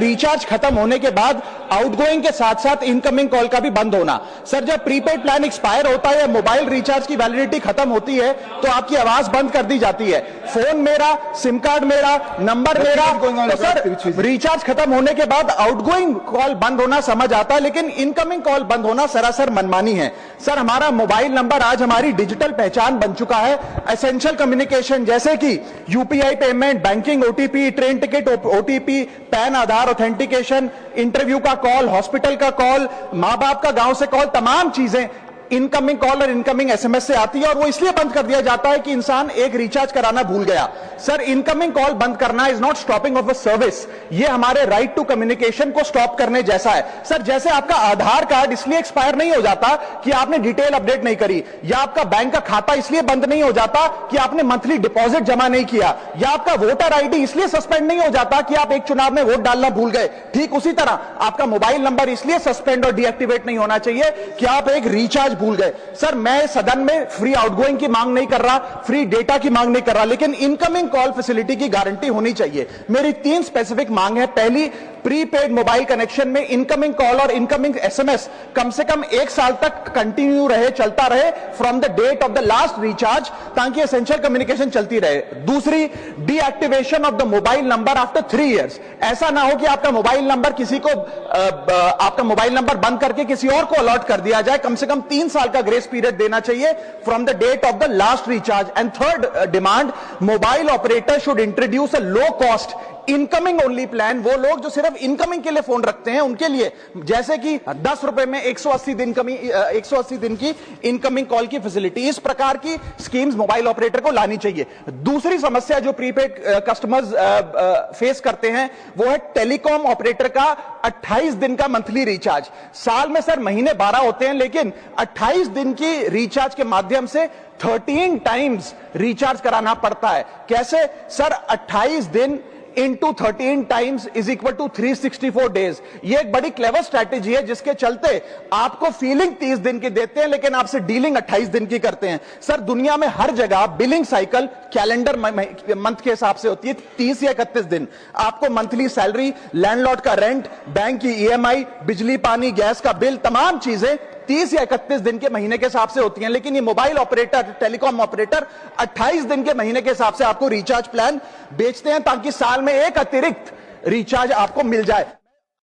Recharge खत्म होने के बाद आउटगोइंग के साथ साथ इनकमिंग कॉल का भी बंद होना। सर, जब प्रीपेड प्लान एक्सपायर होता है या मोबाइल रिचार्ज की वैलिडिटी खत्म होती है तो आपकी आवाज बंद कर दी जाती है। फोन मेरा, सिम कार्ड मेरा, नंबर मेरा। तो सर, रिचार्ज खत्म होने के बाद आउटगोइंग कॉल बंद होना समझ आता है, लेकिन इनकमिंग कॉल बंद होना सरासर मनमानी है। सर, हमारा मोबाइल नंबर आज हमारी डिजिटल पहचान बन चुका है। एसेंशियल कम्युनिकेशन जैसे कि UPI payment, banking OTP, train ticket OTP, PAN Aadhaar authentication, interview का कॉल, हॉस्पिटल का कॉल, मां बाप का गांव से कॉल, तमाम चीजें इनकमिंग कॉल और इनकमिंग एसएमएस से आती है और वो इसलिए बंद कर दिया जाता है कि इंसान एक रिचार्ज कराना भूल गया। सर, इनकमिंग कॉल बंद करना is not stopping of a service, ये हमारे राइट टू कम्युनिकेशन को स्टॉप करने जैसा है। सर, जैसे आपका आधार कार्ड इसलिए एक्सपायर नहीं हो जाता कि आपने डिटेल अपडेट नहीं करी, या आपका बैंक का खाता इसलिए बंद नहीं हो जाता कि आपने मंथली डिपॉजिट जमा नहीं किया, या आपका वोटर आईडी इसलिए सस्पेंड नहीं हो जाता कि आप एक चुनाव में वोट डालना भूल गए। ठीक उसी तरह आपका मोबाइल नंबर इसलिए सस्पेंड और डीएक्टिवेट नहीं होना चाहिए कि आप एक रिचार्ज भूल गए। सर, मैं सदन में फ्री आउटगोइंग की मांग नहीं कर रहा, फ्री डेटा की मांग नहीं कर रहा, लेकिन इनकमिंग कॉल फैसिलिटी की गारंटी होनी चाहिए। मेरी 3 स्पेसिफिक मांग है। पहली, प्रीपेड मोबाइल कनेक्शन में इनकमिंग कॉल और इनकमिंग एसएमएस कम से कम 1 साल तक कंटिन्यू रहे, चलता रहे from the date of the last recharge, ताकि एसेंशियल कम्युनिकेशन चलती रहे। दूसरी, deactivation of the mobile number after 3 years. ऐसा ना हो कि आपका मोबाइल नंबर किसी को आपका मोबाइल नंबर बंद करके किसी और को अलॉट कर दिया जाए। कम से कम 3 साल का ग्रेस पीरियड देना चाहिए from the date of the last recharge. And third demand, mobile operator should introduce a low cost incoming only plan. वो लोग जो सिर्फ इनकमिंग के लिए फोन रखते हैं उनके लिए, जैसे कि 10 रुपए में 180 दिन की इनकमिंग कॉल की फैसिलिटी, इस प्रकार की स्कीम्स मोबाइल ऑपरेटर को लानी चाहिए। दूसरी समस्या जो प्रीपेड कस्टमर्स फेस करते हैं वो है टेलीकॉम ऑपरेटर का 28 दिन का मंथली रिचार्ज। साल में सर महीने 12 होते हैं, लेकिन 28 दिन की रिचार्ज के माध्यम से 13 टाइम्स रिचार्ज कराना पड़ता है। कैसे सर? 28 दिन into 13 times is equal to 364 days। ये एक बड़ी क्लेवर स्ट्रैटेजी है जिसके चलते आपको फीलिंग 30 दिन की देते हैं, लेकिन आपसे डीलिंग 28 दिन की करते हैं। सर, दुनिया में हर जगह बिलिंग साइकिल कैलेंडर मंथ के हिसाब से होती है, 30 या 31 दिन। आपको मंथली सैलरी, लैंडलॉर्ड का रेंट, बैंक की ईएमआई, बिजली पानी गैस का बिल, तमाम चीजें 30 या 31 दिन के महीने के हिसाब से होती हैं। लेकिन ये मोबाइल ऑपरेटर, टेलीकॉम ऑपरेटर 28 दिन के महीने के हिसाब से आपको रिचार्ज प्लान बेचते हैं, ताकि साल में एक अतिरिक्त रिचार्ज आपको मिल जाए।